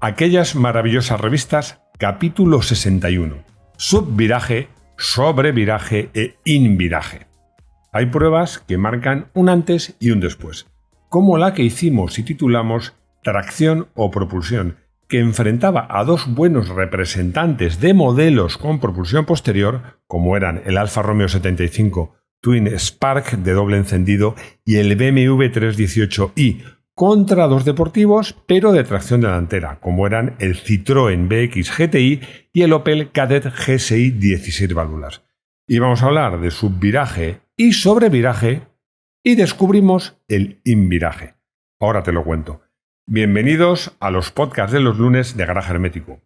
Aquellas maravillosas revistas, capítulo 61. Subviraje, sobreviraje e inviraje. Hay pruebas que marcan un antes y un después, como la que hicimos y titulamos Tracción o propulsión, que enfrentaba a dos buenos representantes de modelos con propulsión posterior, como eran el Alfa Romeo 75 Twin Spark de doble encendido y el BMW 318i, contra dos deportivos, pero de tracción delantera, como eran el Citroën BX GTI y el Opel Kadett GSI 16 válvulas. Y vamos a hablar de subviraje y sobreviraje y descubrimos el inviraje. Ahora te lo cuento. Bienvenidos a los podcasts de los lunes de Garaje Hermético.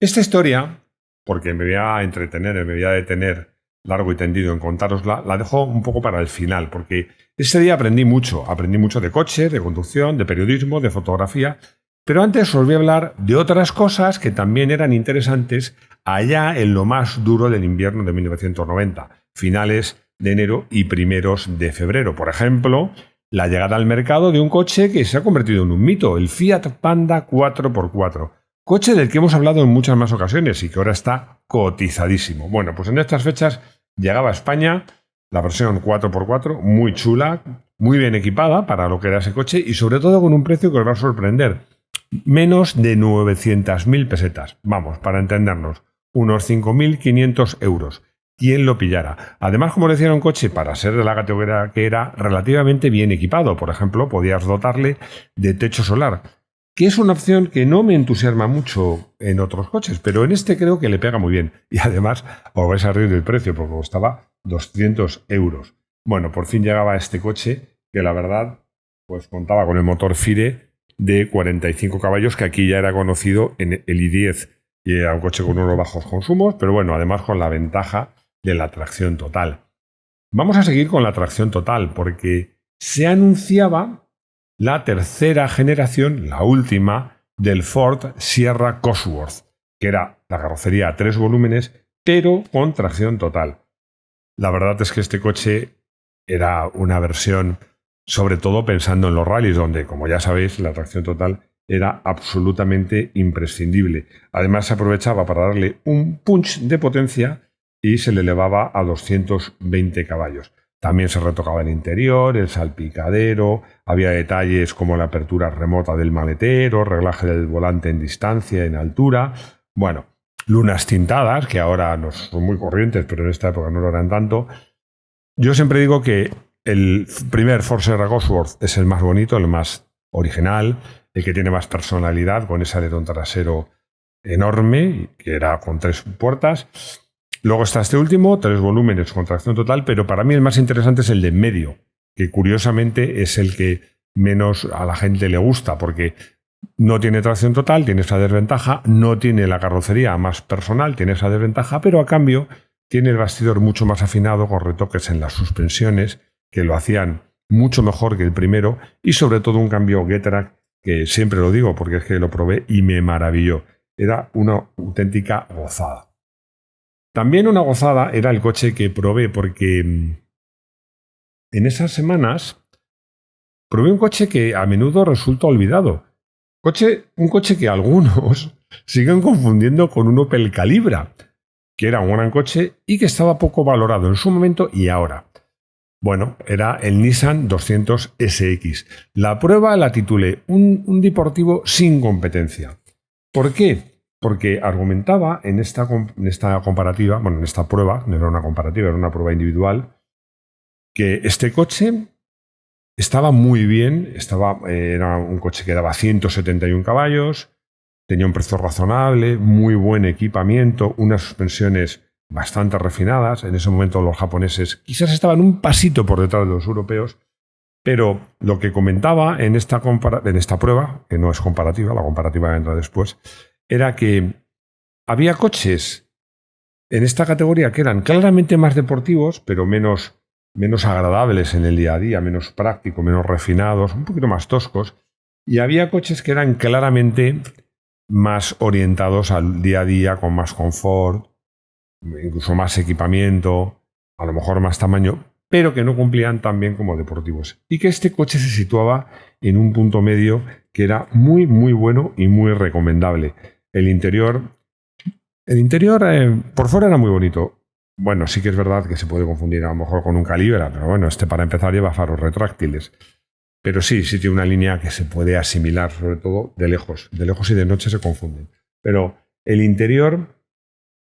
Esta historia, porque me voy a entretener, me voy a detener largo y tendido en contárosla, la dejo un poco para el final, porque ese día aprendí mucho de coche, de conducción, de periodismo, de fotografía, pero antes os voy a hablar de otras cosas que también eran interesantes allá en lo más duro del invierno de 1990, finales de enero y primeros de febrero. Por ejemplo, la llegada al mercado de un coche que se ha convertido en un mito, el Fiat Panda 4x4. Coche del que hemos hablado en muchas más ocasiones y que ahora está cotizadísimo. Bueno, pues en estas fechas llegaba a España la versión 4x4, muy chula, muy bien equipada para lo que era ese coche y sobre todo con un precio que os va a sorprender. Menos de 900.000 pesetas. Vamos, para entendernos, unos 5.500 euros. ¿Quién lo pillara? Además, como decía, era un coche para ser de la categoría que era relativamente bien equipado. Por ejemplo, podías dotarle de techo solar, que es una opción que no me entusiasma mucho en otros coches, pero en este creo que le pega muy bien. Y además, os vais a reír del precio, porque costaba 200 euros. Bueno, por fin llegaba este coche, que la verdad, pues contaba con el motor FIRE de 45 caballos, que aquí ya era conocido en el i10, y era un coche con unos bajos consumos, pero bueno, además con la ventaja de la tracción total. Vamos a seguir con la tracción total, porque se anunciaba la tercera generación, la última, del Ford Sierra Cosworth, que era la carrocería a 3 volúmenes, pero con tracción total. La verdad es que este coche era una versión, sobre todo pensando en los rallies, donde, como ya sabéis, la tracción total era absolutamente imprescindible. Además, se aprovechaba para darle un punch de potencia y se le elevaba a 220 caballos. También se retocaba el interior, el salpicadero, había detalles como la apertura remota del maletero, reglaje del volante en distancia, en altura. Bueno, lunas tintadas, que ahora no son muy corrientes, pero en esta época no lo eran tanto. Yo siempre digo que el primer Ford Sierra Cosworth es el más bonito, el más original, el que tiene más personalidad, con ese alerón trasero enorme, que era con 3 puertas. Luego está este último, 3 volúmenes con tracción total, pero para mí el más interesante es el de en medio, que curiosamente es el que menos a la gente le gusta, porque no tiene tracción total, tiene esa desventaja, no tiene la carrocería más personal, tiene esa desventaja, pero a cambio tiene el bastidor mucho más afinado, con retoques en las suspensiones, que lo hacían mucho mejor que el primero, y sobre todo un cambio Getrack, que siempre lo digo porque es que lo probé y me maravilló. Era una auténtica gozada. También una gozada era el coche que probé, porque en esas semanas probé un coche que a menudo resulta olvidado. Un coche que algunos siguen confundiendo con un Opel Calibra, que era un gran coche y que estaba poco valorado en su momento y ahora. Bueno, era el Nissan 200 SX. La prueba la titulé un deportivo sin competencia. ¿Por qué? Porque argumentaba en esta comparativa, bueno, en esta prueba, no era una comparativa, era una prueba individual, que este coche estaba muy bien, era un coche que daba 171 caballos, tenía un precio razonable, muy buen equipamiento, unas suspensiones bastante refinadas. En ese momento los japoneses quizás estaban un pasito por detrás de los europeos, pero lo que comentaba en esta prueba, que no es comparativa, la comparativa entra después, era que había coches en esta categoría que eran claramente más deportivos, pero menos agradables en el día a día, menos prácticos, menos refinados, un poquito más toscos, y había coches que eran claramente más orientados al día a día, con más confort, incluso más equipamiento, a lo mejor más tamaño, pero que no cumplían tan bien como deportivos. Y que este coche se situaba en un punto medio que era muy, muy bueno y muy recomendable. El interior por fuera era muy bonito. Bueno, sí que es verdad que se puede confundir a lo mejor con un Calibra, pero bueno, este para empezar lleva faros retráctiles. Pero sí tiene una línea que se puede asimilar, sobre todo de lejos. De lejos y de noche se confunden. Pero el interior,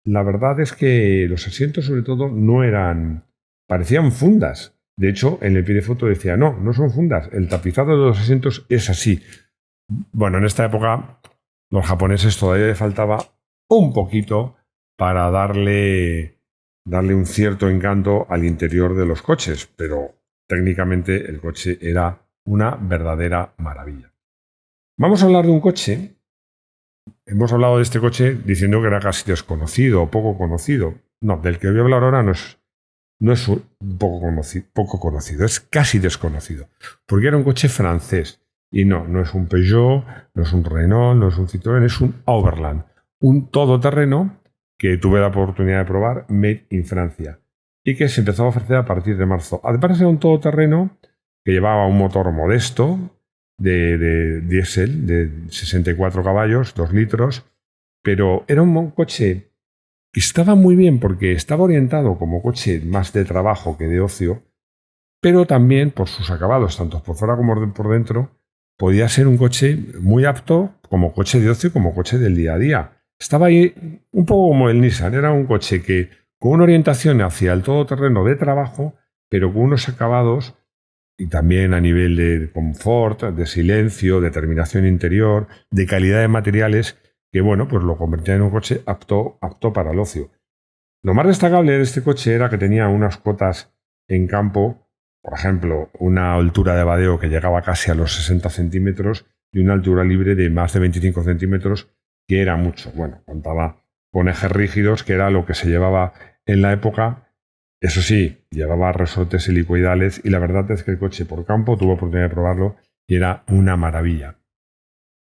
la verdad es que los asientos sobre todo no eran... parecían fundas. De hecho, en el pie de foto decía, no son fundas. El tapizado de los asientos es así. Bueno, en esta época los japoneses todavía le faltaba un poquito para darle un cierto encanto al interior de los coches, pero técnicamente el coche era una verdadera maravilla. Vamos a hablar de un coche. Hemos hablado de este coche diciendo que era casi desconocido o poco conocido. No, del que voy a hablar ahora no es poco conocido, es casi desconocido, porque era un coche francés. Y no es un Peugeot, no es un Renault, no es un Citroën, es un Overland, un todoterreno que tuve la oportunidad de probar, made in Francia, y que se empezó a ofrecer a partir de marzo. Además era un todoterreno que llevaba un motor modesto de diésel de 64 caballos, 2 litros, pero era un coche que estaba muy bien porque estaba orientado como coche más de trabajo que de ocio, pero también por sus acabados, tanto por fuera como por dentro, podía ser un coche muy apto como coche de ocio, como coche del día a día. Estaba ahí un poco como el Nissan, era un coche que con una orientación hacia el todoterreno de trabajo, pero con unos acabados y también a nivel de confort, de silencio, de terminación interior, de calidad de materiales, que bueno, pues lo convertía en un coche apto para el ocio. Lo más destacable de este coche era que tenía unas cotas en campo, por ejemplo, una altura de vadeo que llegaba casi a los 60 centímetros y una altura libre de más de 25 centímetros, que era mucho. Bueno, contaba con ejes rígidos, que era lo que se llevaba en la época. Eso sí, llevaba resortes helicoidales y la verdad es que el coche por campo tuve oportunidad de probarlo y era una maravilla.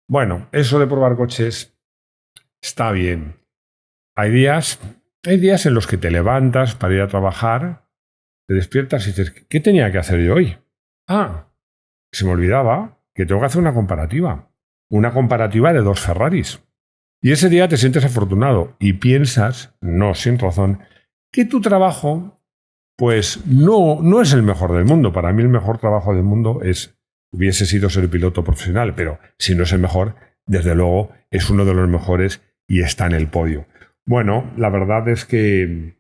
Bueno, eso de probar coches está bien. Hay días en los que te levantas para ir a trabajar, te despiertas y dices, ¿qué tenía que hacer yo hoy? Se me olvidaba que tengo que hacer una comparativa de 2 Ferraris. Y ese día te sientes afortunado y piensas, no sin razón, que tu trabajo pues no es el mejor del mundo. Para mí el mejor trabajo del mundo hubiese sido ser piloto profesional, pero si no es el mejor, desde luego es uno de los mejores y está en el podio. Bueno, la verdad es que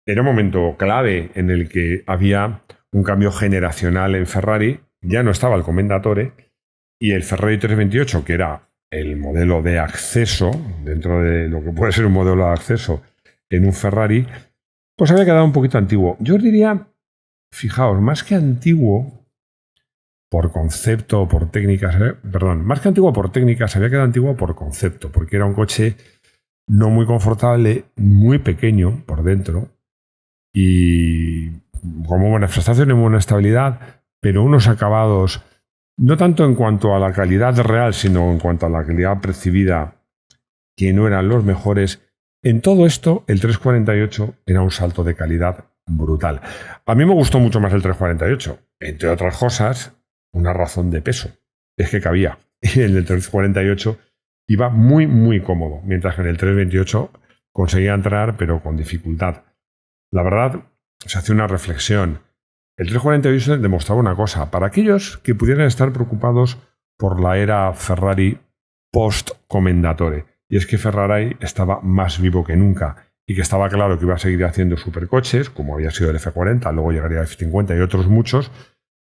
era un momento clave en el que había un cambio generacional en Ferrari. Ya no estaba el Commendatore y el Ferrari 328, que era el modelo de acceso, dentro de lo que puede ser un modelo de acceso en un Ferrari, pues había quedado un poquito antiguo. Yo os diría, fijaos, más que antiguo por concepto o por técnicas, más que antiguo por técnicas, había quedado antiguo por concepto, porque era un coche no muy confortable, muy pequeño por dentro y con muy buenas prestaciones, muy buena estabilidad, pero unos acabados no tanto en cuanto a la calidad real, sino en cuanto a la calidad percibida, que no eran los mejores. En todo esto, el 348 era un salto de calidad brutal. A mí me gustó mucho más el 348, entre otras cosas, una razón de peso. Es que cabía. Y el del 348 iba muy, muy cómodo, mientras que en el 328 conseguía entrar, pero con dificultad. La verdad, se hace una reflexión. El 348 demostraba una cosa. Para aquellos que pudieran estar preocupados por la era Ferrari post-Commendatore, y es que Ferrari estaba más vivo que nunca y que estaba claro que iba a seguir haciendo supercoches, como había sido el F40, luego llegaría el F50 y otros muchos,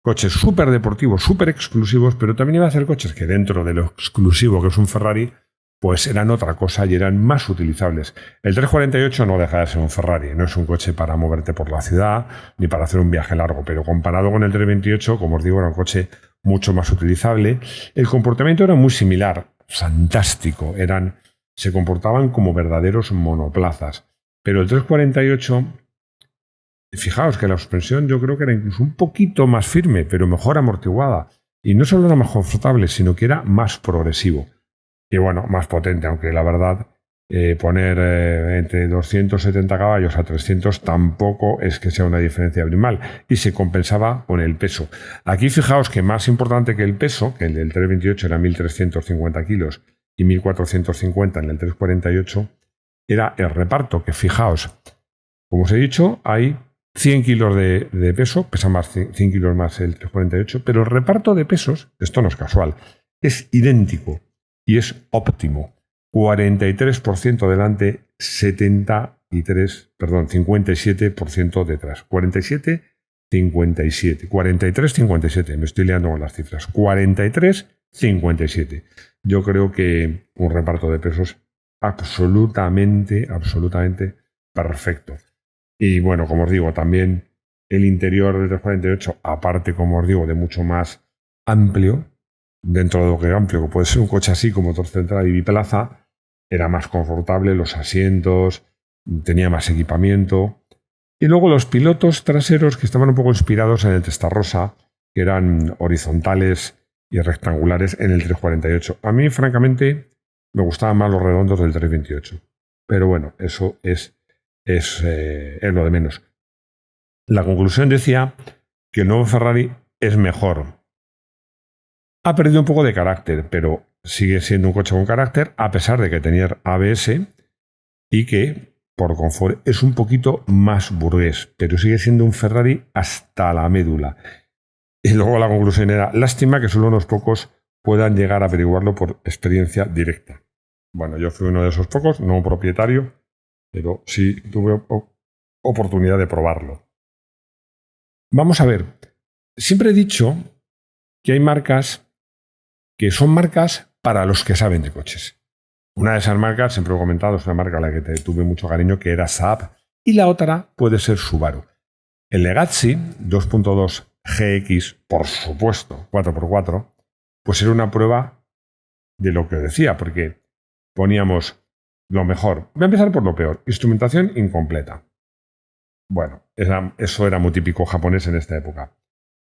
coches súper deportivos, súper exclusivos, pero también iba a hacer coches que dentro de lo exclusivo que es un Ferrari, pues eran otra cosa y eran más utilizables. El 348 no deja de ser un Ferrari, no es un coche para moverte por la ciudad ni para hacer un viaje largo, pero comparado con el 328, como os digo, era un coche mucho más utilizable. El comportamiento era muy similar, fantástico, se comportaban como verdaderos monoplazas. Pero el 348, fijaos que la suspensión yo creo que era incluso un poquito más firme, pero mejor amortiguada. Y no solo era más confortable, sino que era más progresivo. Y bueno, más potente, aunque la verdad poner entre 270 caballos a 300 tampoco es que sea una diferencia abismal y se compensaba con el peso. Aquí fijaos que más importante que el peso, que el del 328 era 1.350 kilos y 1.450 en el 348, era el reparto, que fijaos, como os he dicho, hay 100 kilos de peso, pesa más 100 kilos más el 348, pero el reparto de pesos, esto no es casual, es idéntico y es óptimo. 43% delante, 57% detrás. 47, 57. 43, 57. Me estoy liando con las cifras. 43, 57. Yo creo que un reparto de pesos absolutamente perfecto. Y bueno, como os digo, también el interior del 348, aparte, como os digo, de mucho más amplio, dentro de lo que es amplio, que puede ser un coche así como motor central y biplaza, era más confortable, los asientos, tenía más equipamiento. Y luego los pilotos traseros, que estaban un poco inspirados en el Testarossa, que eran horizontales y rectangulares en el 348. A mí, francamente, me gustaban más los redondos del 328. Pero bueno, eso es lo de menos. La conclusión decía que el nuevo Ferrari es mejor. Ha perdido un poco de carácter, pero sigue siendo un coche con carácter, a pesar de que tenía ABS y que, por confort, es un poquito más burgués, pero sigue siendo un Ferrari hasta la médula. Y luego la conclusión era, lástima que solo unos pocos puedan llegar a averiguarlo por experiencia directa. Bueno, yo fui uno de esos pocos, no un propietario, pero sí tuve oportunidad de probarlo. Vamos a ver, siempre he dicho que hay marcas que son marcas para los que saben de coches. Una de esas marcas, siempre he comentado, es una marca a la que tuve mucho cariño, que era Saab, y la otra puede ser Subaru. El Legacy 2.2 GX, por supuesto, 4x4, pues era una prueba de lo que decía, porque poníamos lo mejor. Voy a empezar por lo peor, instrumentación incompleta. Bueno, eso era muy típico japonés en esta época.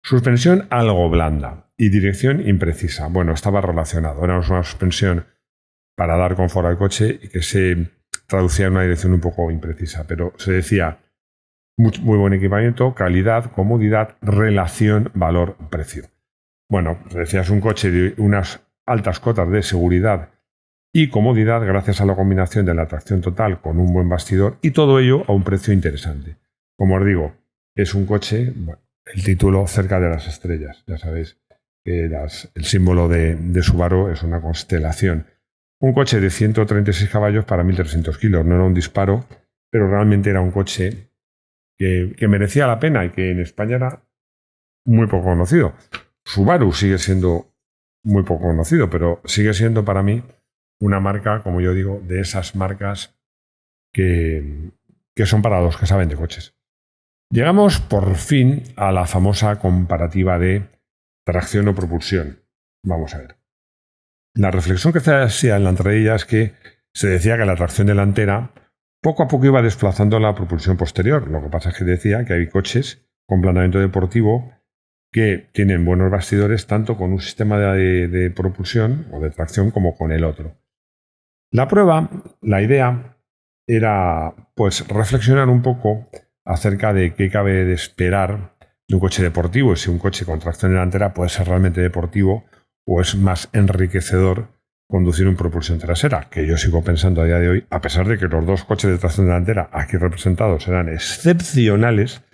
Suspensión algo blanda y dirección imprecisa. Bueno, estaba relacionado. Era una suspensión para dar confort al coche y que se traducía en una dirección un poco imprecisa. Pero se decía muy buen equipamiento, calidad, comodidad, relación, valor, precio. Bueno, se decía es un coche de unas altas cotas de seguridad y comodidad gracias a la combinación de la tracción total con un buen bastidor y todo ello a un precio interesante. Como os digo, es un coche... Bueno, el título cerca de las estrellas. Ya sabéis que el símbolo de Subaru es una constelación. Un coche de 136 caballos para 1.300 kilos. No era un disparo, pero realmente era un coche que merecía la pena y que en España era muy poco conocido. Subaru sigue siendo muy poco conocido, pero sigue siendo para mí una marca, como yo digo, de esas marcas que son para los que saben de coches. Llegamos por fin a la famosa comparativa de tracción o propulsión. Vamos a ver. La reflexión que se hacía en la entradilla es que se decía que la tracción delantera poco a poco iba desplazando la propulsión posterior. Lo que pasa es que decía que hay coches con planteamiento deportivo que tienen buenos bastidores tanto con un sistema de propulsión o de tracción como con el otro. La prueba, la idea era pues reflexionar un poco acerca de qué cabe de esperar de un coche deportivo y si un coche con tracción delantera puede ser realmente deportivo o es más enriquecedor conducir un propulsión trasera, que yo sigo pensando a día de hoy, a pesar de que los dos coches de tracción delantera aquí representados eran excepcionales,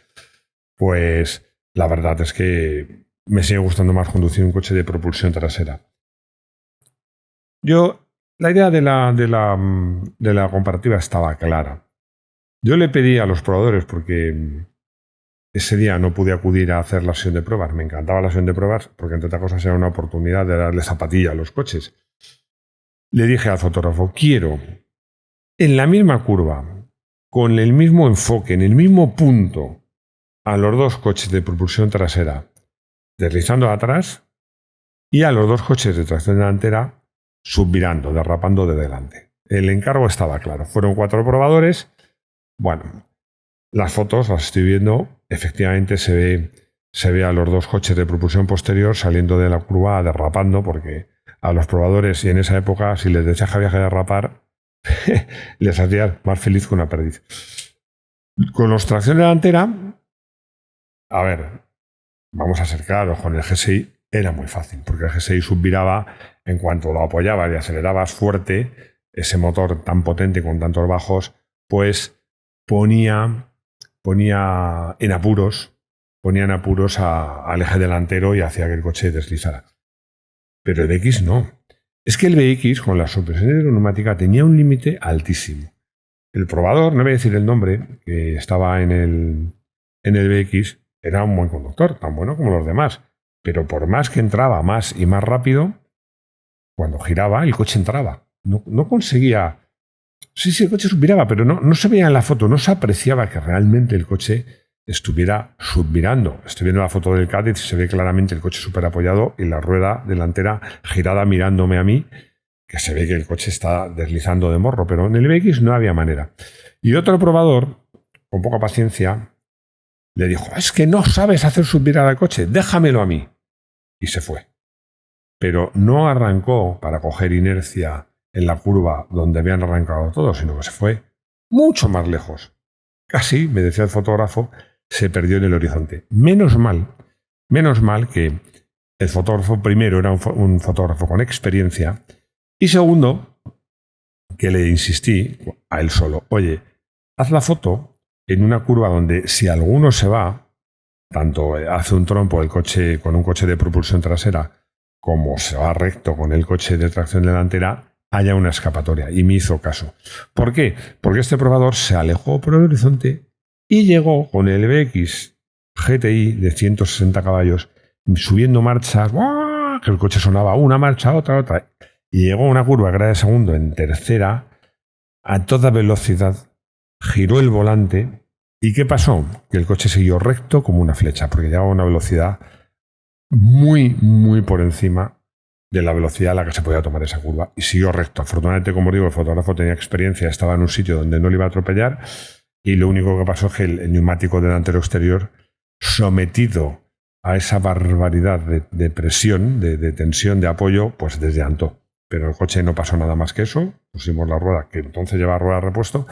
pues la verdad es que me sigue gustando más conducir un coche de propulsión trasera. La idea de la comparativa estaba clara. Yo le pedí a los probadores, porque ese día no pude acudir a hacer la sesión de pruebas. Me encantaba la sesión de pruebas porque, entre otras cosas, era una oportunidad de darle zapatilla a los coches. Le dije al fotógrafo, quiero en la misma curva, con el mismo enfoque, en el mismo punto, a los dos coches de propulsión trasera deslizando atrás y a los dos coches de tracción delantera subvirando, derrapando de delante. El encargo estaba claro. Fueron 4 probadores. Bueno, las fotos las estoy viendo. Efectivamente se ve a los dos coches de propulsión posterior saliendo de la curva derrapando, porque a los probadores, y en esa época, si les decía que había que derrapar, les hacías más feliz que una perdiz. Con los tracción delantera, a ver, vamos a ser claros, con el GSI era muy fácil, porque el GSI subviraba en cuanto lo apoyabas y acelerabas fuerte, ese motor tan potente con tantos bajos, pues ponía en apuros, al eje delantero y hacía que el coche deslizara. Pero el BX no. Es que el BX, con la suspensión neumática, tenía un límite altísimo. El probador, no voy a decir el nombre, que estaba en el BX, era un buen conductor, tan bueno como los demás. Pero por más que entraba más y más rápido, cuando giraba, el coche entraba. No conseguía... Sí, el coche subviraba, pero no se veía en la foto, no se apreciaba que realmente el coche estuviera subvirando. Estoy viendo la foto del Cádiz y se ve claramente el coche súper apoyado y la rueda delantera girada mirándome a mí, que se ve que el coche está deslizando de morro, pero en el BX no había manera. Y otro probador, con poca paciencia, le dijo, es que no sabes hacer subvirar al coche, déjamelo a mí. Y se fue. Pero no arrancó para coger inercia en la curva donde habían arrancado todos, sino que se fue mucho más lejos. Casi, me decía el fotógrafo, se perdió en el horizonte. Menos mal que el fotógrafo primero era un fotógrafo con experiencia y segundo, que le insistí a él solo, oye, haz la foto en una curva donde si alguno se va, tanto hace un trompo el coche con un coche de propulsión trasera como se va recto con el coche de tracción delantera, haya una escapatoria. Y me hizo caso. ¿Por qué? Porque este probador se alejó por el horizonte y llegó con el BX GTI de 160 caballos subiendo marchas, ¡buah!, que el coche sonaba una marcha, otra. Y llegó a una curva grado de segundo en tercera a toda velocidad, giró el volante. ¿Y qué pasó? Que el coche siguió recto como una flecha, porque llegaba a una velocidad muy por encima de la velocidad a la que se podía tomar esa curva. Y siguió recto. Afortunadamente, como digo, el fotógrafo tenía experiencia, estaba en un sitio donde no le iba a atropellar y lo único que pasó es que el neumático delantero exterior, sometido a esa barbaridad de presión, de tensión, de apoyo, pues desllantó. Pero el coche no pasó nada más que eso. Pusimos la rueda, que entonces lleva rueda de repuesto,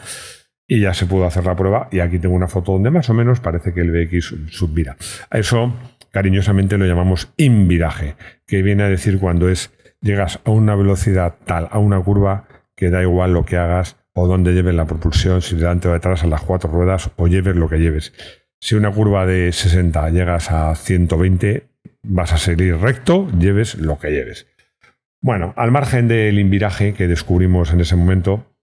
y ya se pudo hacer la prueba. Y aquí tengo una foto donde más o menos parece que el BX subvira. A eso cariñosamente lo llamamos inviraje, que viene a decir cuando llegas a una velocidad tal, a una curva, que da igual lo que hagas o dónde lleves la propulsión, si delante o detrás, a las cuatro ruedas, o lleves lo que lleves. Si una curva de 60 llegas a 120, vas a seguir recto, lleves lo que lleves. Bueno, al margen del inviraje que descubrimos en ese momento,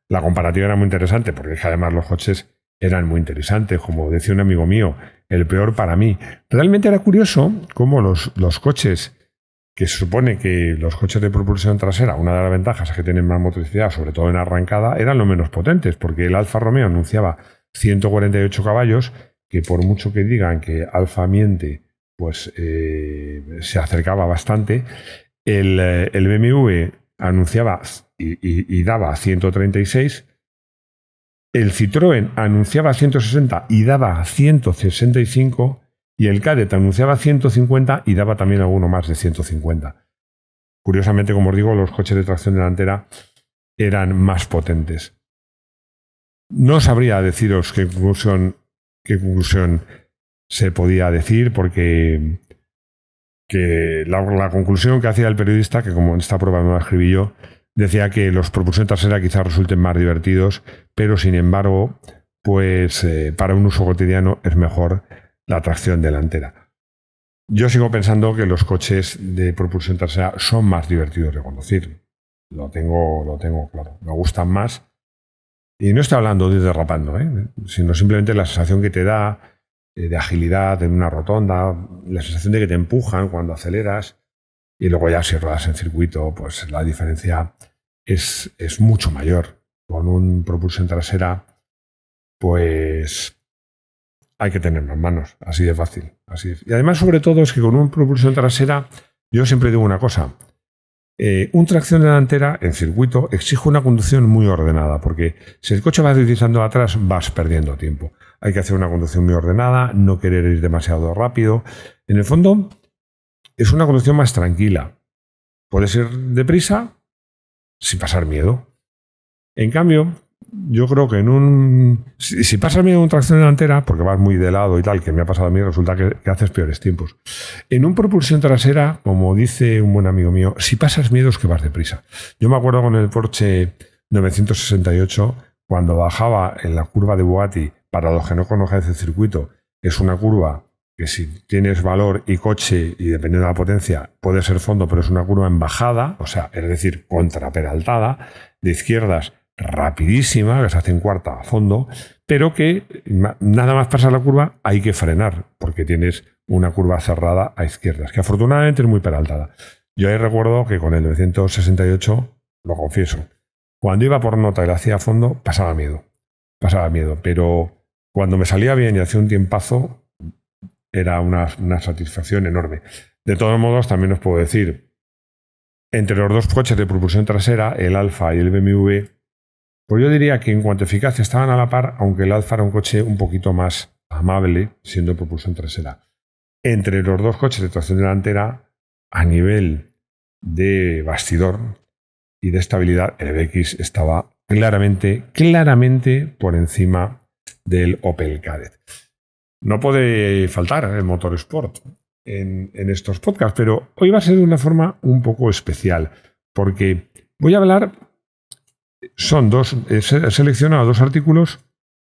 la comparativa era muy interesante, porque además los coches eran muy interesantes. Como decía un amigo mío, el peor para mí. Realmente era curioso cómo los coches, que se supone que los coches de propulsión trasera, una de las ventajas es que tienen más motricidad, sobre todo en arrancada, eran los menos potentes, porque el Alfa Romeo anunciaba 148 caballos, que por mucho que digan que Alfa miente, pues se acercaba bastante. El BMW anunciaba y daba 136. El Citroën anunciaba 160 y daba 165. Y el Kadett anunciaba 150 y daba también alguno más de 150. Curiosamente, como os digo, los coches de tracción delantera eran más potentes. No sabría deciros qué conclusión se podía decir, porque la conclusión que hacía el periodista, que como en esta prueba no la escribí yo, decía que los propulsión trasera quizás resulten más divertidos, pero sin embargo, pues para un uso cotidiano es mejor la tracción delantera. Yo sigo pensando que los coches de propulsión trasera son más divertidos de conducir. Lo tengo claro. Me gustan más. Y no estoy hablando de derrapando, sino simplemente la sensación que te da de agilidad en una rotonda, la sensación de que te empujan cuando aceleras. Y luego ya si ruedas en circuito, pues la diferencia es mucho mayor. Con un propulsión trasera, pues hay que tener las manos, así de fácil. Y además, sobre todo, es que con un propulsión trasera, yo siempre digo una cosa. Un tracción delantera en circuito exige una conducción muy ordenada, porque si el coche va deslizando atrás, vas perdiendo tiempo. Hay que hacer una conducción muy ordenada, no querer ir demasiado rápido. En el fondo, es una conducción más tranquila. Puedes ir deprisa sin pasar miedo. En cambio, yo creo que si pasas miedo en tracción delantera, porque vas muy de lado y tal, que me ha pasado a mí, resulta que haces peores tiempos. En un propulsión trasera, como dice un buen amigo mío, si pasas miedo es que vas deprisa. Yo me acuerdo con el Porsche 968, cuando bajaba en la curva de Bugatti, para los que no conozcáis el circuito, es una curva que si tienes valor y coche, y dependiendo de la potencia, puede ser fondo, pero es una curva en bajada, o sea, es decir, contraperaltada, de izquierdas rapidísima, que se hace en cuarta a fondo, pero que nada más pasar la curva hay que frenar, porque tienes una curva cerrada a izquierdas, que afortunadamente es muy peraltada. Yo ahí recuerdo que con el 968, lo confieso, cuando iba por nota y la hacía a fondo, pasaba miedo, pero cuando me salía bien y hacía un tiempazo, era una satisfacción enorme. De todos modos, también os puedo decir, entre los dos coches de propulsión trasera, el Alfa y el BMW, pues yo diría que en cuanto a eficacia estaban a la par, aunque el Alfa era un coche un poquito más amable, siendo de propulsión trasera. Entre los dos coches de tracción delantera, a nivel de bastidor y de estabilidad, el BX estaba claramente por encima del Opel Kadett. No puede faltar el motor Sport en estos podcasts, pero hoy va a ser de una forma un poco especial, porque voy a hablar, he seleccionado dos artículos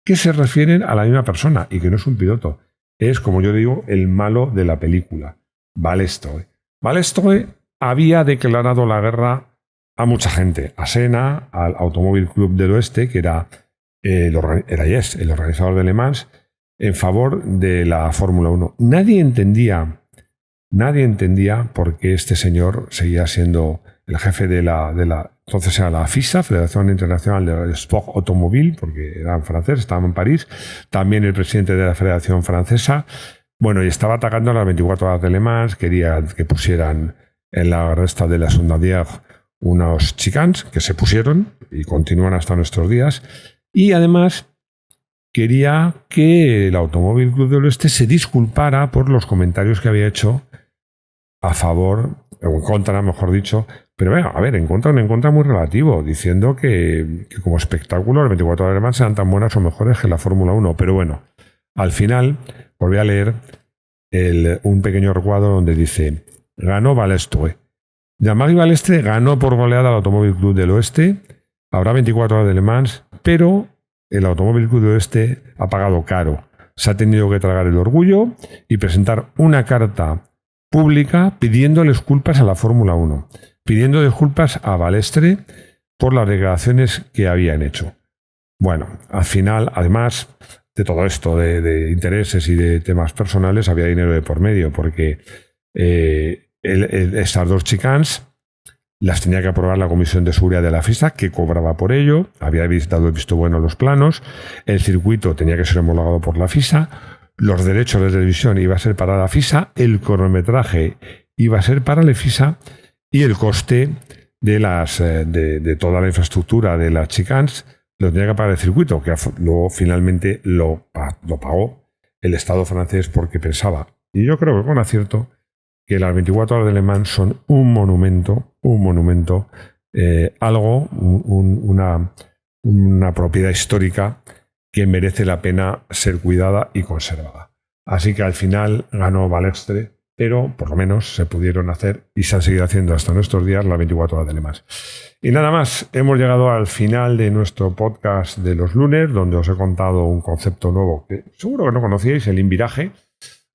que se refieren a la misma persona y que no es un piloto. Es, como yo digo, el malo de la película, Balestre. Balestre había declarado la guerra a mucha gente, a Senna, al Automóvil Club del Oeste, que era el organizador de Le Mans, en favor de la Fórmula 1. Nadie entendía por qué este señor seguía siendo el jefe de entonces era la FISA, Federación Internacional de Sport Automobile, porque eran franceses, estaban en París, también el presidente de la Federación Francesa. Bueno, y estaba atacando a las 24 horas de Le Mans, quería que pusieran en la resta de la Sondadière unos chicanes, que se pusieron y continúan hasta nuestros días, y además quería que el Automóvil Club del Oeste se disculpara por los comentarios que había hecho a favor, o en contra, mejor dicho, pero bueno, a ver, en contra muy relativo, diciendo que como espectáculo las 24 horas de Le Mans sean tan buenas o mejores que la Fórmula 1. Pero bueno, al final volví a leer un pequeño recuadro donde dice: ganó Balestre. Jean-Marie Balestre ganó por goleada al Automóvil Club del Oeste. Habrá 24 horas de Le Mans, pero el Automóvil Club del Oeste ha pagado caro. Se ha tenido que tragar el orgullo y presentar una carta pública pidiendo disculpas a la Fórmula 1, pidiendo disculpas a Balestre por las declaraciones que habían hecho. Bueno, al final, además de todo esto, de intereses y de temas personales, había dinero de por medio, porque estas dos chicanes las tenía que aprobar la Comisión de Seguridad de la FISA, que cobraba por ello, había dado el visto bueno a los planos, el circuito tenía que ser homologado por la FISA, los derechos de televisión iba a ser para la FISA, el cronometraje iba a ser para la FISA y el coste de toda la infraestructura de las chicanes lo tenía que pagar el circuito, que luego finalmente lo pagó el Estado francés porque pensaba, y yo creo que con acierto, que las 24 horas de Le Mans son un monumento, una propiedad histórica que merece la pena ser cuidada y conservada. Así que al final ganó Balestre, pero por lo menos se pudieron hacer y se han seguido haciendo hasta nuestros días las 24 horas de Le Mans. Y nada más, hemos llegado al final de nuestro podcast de los lunes, donde os he contado un concepto nuevo que seguro que no conocíais, el inviraje.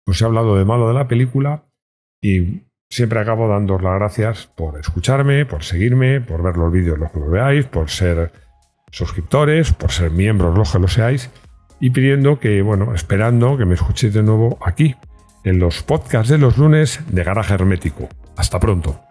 Os he hablado de malo de la película. Y siempre acabo dándoos las gracias por escucharme, por seguirme, por ver los vídeos los que los veáis, por ser suscriptores, por ser miembros los que lo seáis, y pidiendo que, esperando que me escuchéis de nuevo aquí, en los podcasts de los lunes de Garaje Hermético. Hasta pronto.